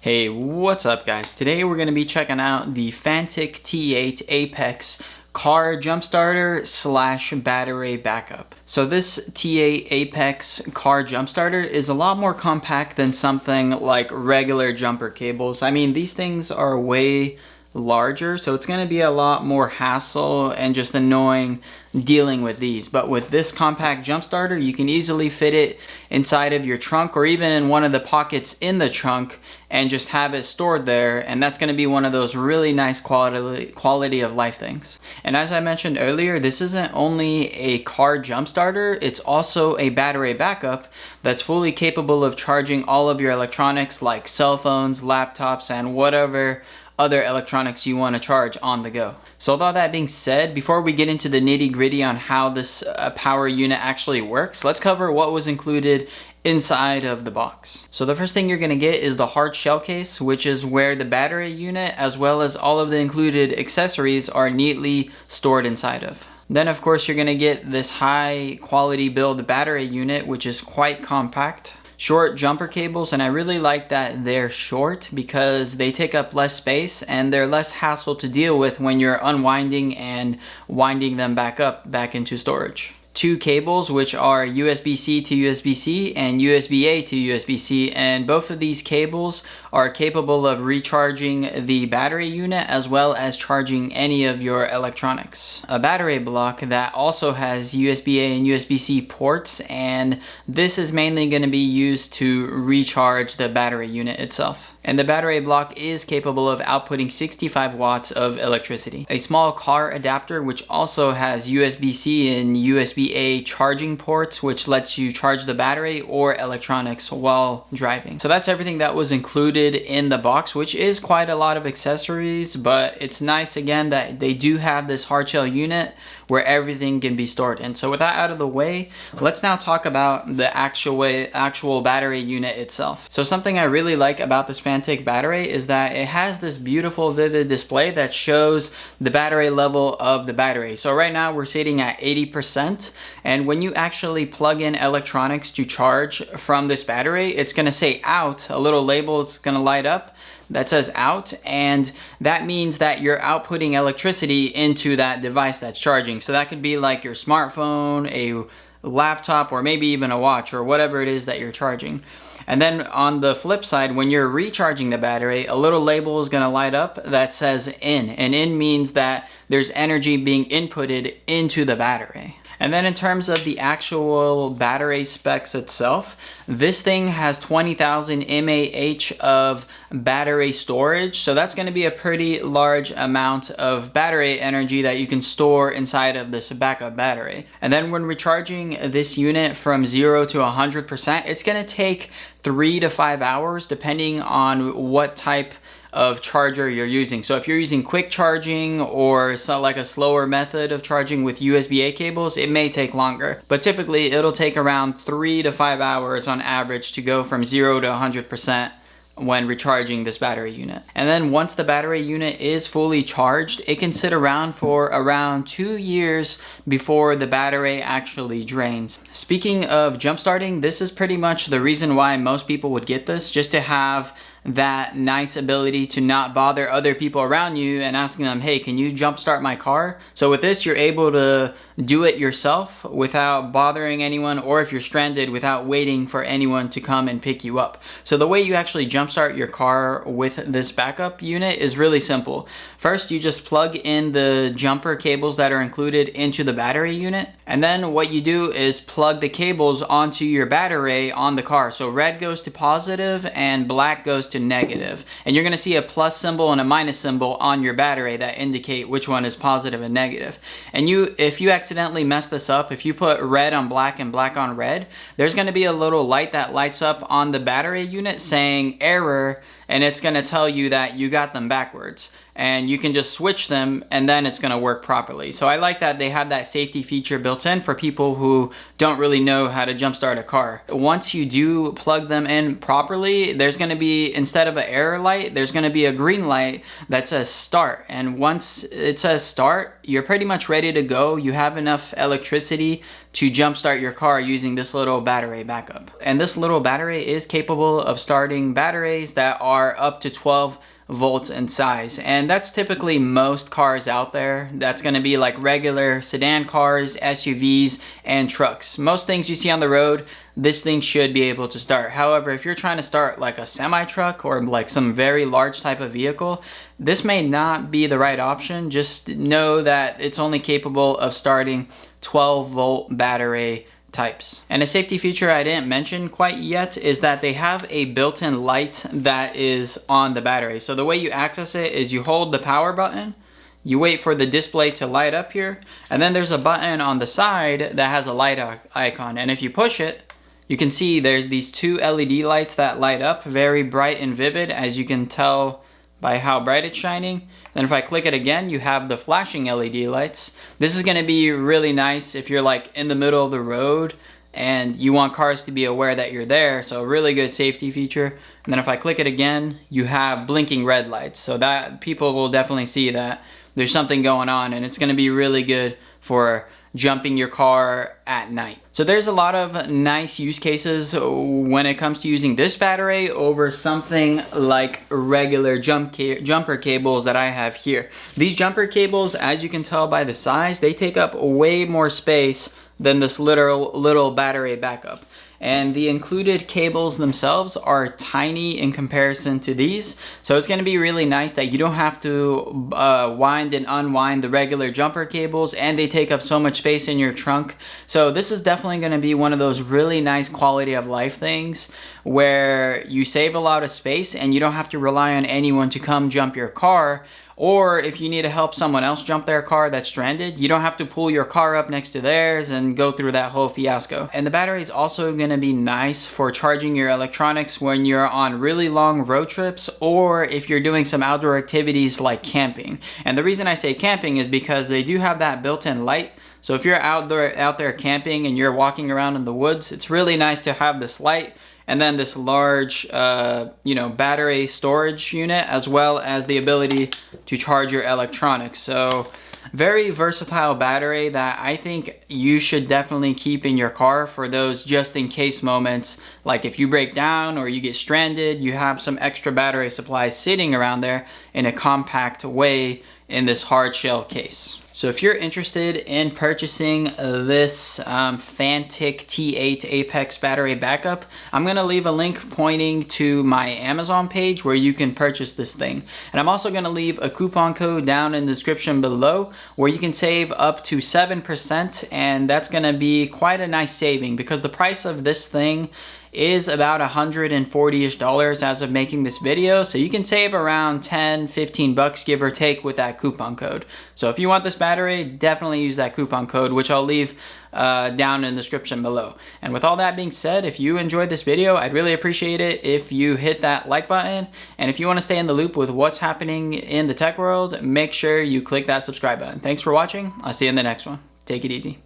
Hey, what's up guys? Today we're going to be checking out the FANTTIK T8 Apex car jumpstarter slash battery backup. So this T8 Apex car jumpstarter is a lot more compact than something like regular jumper cables. I mean, these things are way larger, so it's going to be a lot more hassle and just annoying dealing with these. But with this compact jump starter, you can easily fit it inside of your trunk or even in one of the pockets in the trunk and just have it stored there, and that's going to be one of those really nice quality of life things. And as I mentioned earlier, this isn't only a car jump starter, it's also a battery backup that's fully capable of charging all of your electronics like cell phones, laptops, and whatever other electronics you want to charge on the go. So with all that being said, before we get into the nitty-gritty on how this power unit actually works, let's cover what was included inside of the box. So the first thing you're going to get is the hard shell case, which is where the battery unit as well as all of the included accessories are neatly stored inside of. Then of course you're going to get this high quality build battery unit, which is quite compact. Short jumper cables, and I really like that they're short because they take up less space and they're less hassle to deal with when you're unwinding and winding them back into storage. Two cables, which are USB-C to USB-C and USB-A to USB-C, and both of these cables are capable of recharging the battery unit as well as charging any of your electronics. A battery block that also has USB-A and USB-C ports, and this is mainly going to be used to recharge the battery unit itself. And the battery block is capable of outputting 65 watts of electricity. A small car adapter, which also has USB-C and USB-A charging ports, which lets you charge the battery or electronics while driving. So that's everything that was included in the box, which is quite a lot of accessories, but it's nice again that they do have this hard shell unit where everything can be stored in. So with that out of the way, let's now talk about the actual battery unit itself. So something I really like about this FANTTIK battery is that it has this beautiful vivid display that shows the battery level of the battery. So right now we're sitting at 80%, and when you actually plug in electronics to charge from this battery, it's going to say out, a little label is going to light up that says out, and that means that you're outputting electricity into that device that's charging. So that could be like your smartphone, a laptop, or maybe even a watch, or whatever it is that you're charging. And then on the flip side, when you're recharging the battery, a little label is going to light up that says in, and in means that there's energy being inputted into the battery. And then in terms of the actual battery specs itself, this thing has 20,000 mAh of battery storage. So that's going to be a pretty large amount of battery energy that you can store inside of this backup battery. And then when recharging this unit from 0 to 100%, it's going to take 3 to 5 hours depending on what type of charger you're using. So if you're using quick charging or like a slower method of charging with USB-A cables, it may take longer. But typically it'll take around 3 to 5 hours on average to go from 0 to 100% when recharging this battery unit. And then once the battery unit is fully charged, it can sit around for around 2 years before the battery actually drains. Speaking of jump starting, this is pretty much the reason why most people would get this, just to have that nice ability to not bother other people around you and asking them, hey, can you jumpstart my car? So with this, you're able to do it yourself without bothering anyone, or if you're stranded, without waiting for anyone to come and pick you up. So the way you actually jumpstart your car with this backup unit is really simple. First, you just plug in the jumper cables that are included into the battery unit, and then what you do is plug the cables onto your battery on the car. So red goes to positive and black goes to negative. And you're going to see a plus symbol and a minus symbol on your battery that indicate which one is positive and negative. And if you accidentally mess this up, if you put red on black and black on red, there's going to be a little light that lights up on the battery unit saying error, and it's going to tell you that you got them backwards. And you can just switch them and then it's going to work properly. So I like that they have that safety feature built in for people who don't really know how to jumpstart a car. Once you do plug them in properly, there's going to be, instead of an error light, there's going to be a green light that says start. And once it says start, you're pretty much ready to go. You have enough electricity to jumpstart your car using this little battery backup. And this little battery is capable of starting batteries that are up to 12 volts in size, and that's typically most cars out there. That's going to be like regular sedan cars, SUVs, and trucks. Most things you see on the road, this thing should be able to start. However, if you're trying to start like a semi-truck or like some very large type of vehicle, this may not be the right option. Just know that it's only capable of starting 12 volt battery types. And a safety feature I didn't mention quite yet is that they have a built-in light that is on the battery. So the way you access it is you hold the power button, you wait for the display to light up here, and then there's a button on the side that has a light icon. And if you push it, you can see there's these two LED lights that light up, very bright and vivid, as you can tell by how bright it's shining. Then if I click it again, you have the flashing LED lights. This is going to be really nice if you're like in the middle of the road and you want cars to be aware that you're there. So a really good safety feature. And then if I click it again, you have blinking red lights. So that people will definitely see that there's something going on, and it's going to be really good for jumping your car at night. So there's a lot of nice use cases when it comes to using this battery over something like regular jumper cables that I have here. These jumper cables, as you can tell by the size, they take up way more space than this little battery backup. And the included cables themselves are tiny in comparison to these. So it's going to be really nice that you don't have to wind and unwind the regular jumper cables, and they take up so much space in your trunk. So this is definitely going to be one of those really nice quality of life things where you save a lot of space and you don't have to rely on anyone to come jump your car. Or if you need to help someone else jump their car that's stranded, you don't have to pull your car up next to theirs and go through that whole fiasco. And the battery is also going to be nice for charging your electronics when you're on really long road trips, or if you're doing some outdoor activities like camping. And the reason I say camping is because they do have that built-in light. So if you're out there camping and you're walking around in the woods, it's really nice to have this light and then this large battery storage unit, as well as the ability to charge your electronics. So very versatile battery that I think you should definitely keep in your car for those just in case moments. Like if you break down or you get stranded, you have some extra battery supply sitting around there in a compact way in this hard shell case. So if you're interested in purchasing this FANTTIK T8 Apex battery backup, I'm going to leave a link pointing to my Amazon page where you can purchase this thing. And I'm also going to leave a coupon code down in the description below where you can save up to 7%, and that's going to be quite a nice saving because the price of this thing is about $140-ish as of making this video. So you can save around 10-15 bucks give or take with that coupon code. So if you want this battery, definitely use that coupon code, which I'll leave down in the description below. And with all that being said, if you enjoyed this video, I'd really appreciate it if you hit that like button. And if you want to stay in the loop with what's happening in the tech world, make sure you click that subscribe button. Thanks for watching. I'll see you in the next one. Take it easy.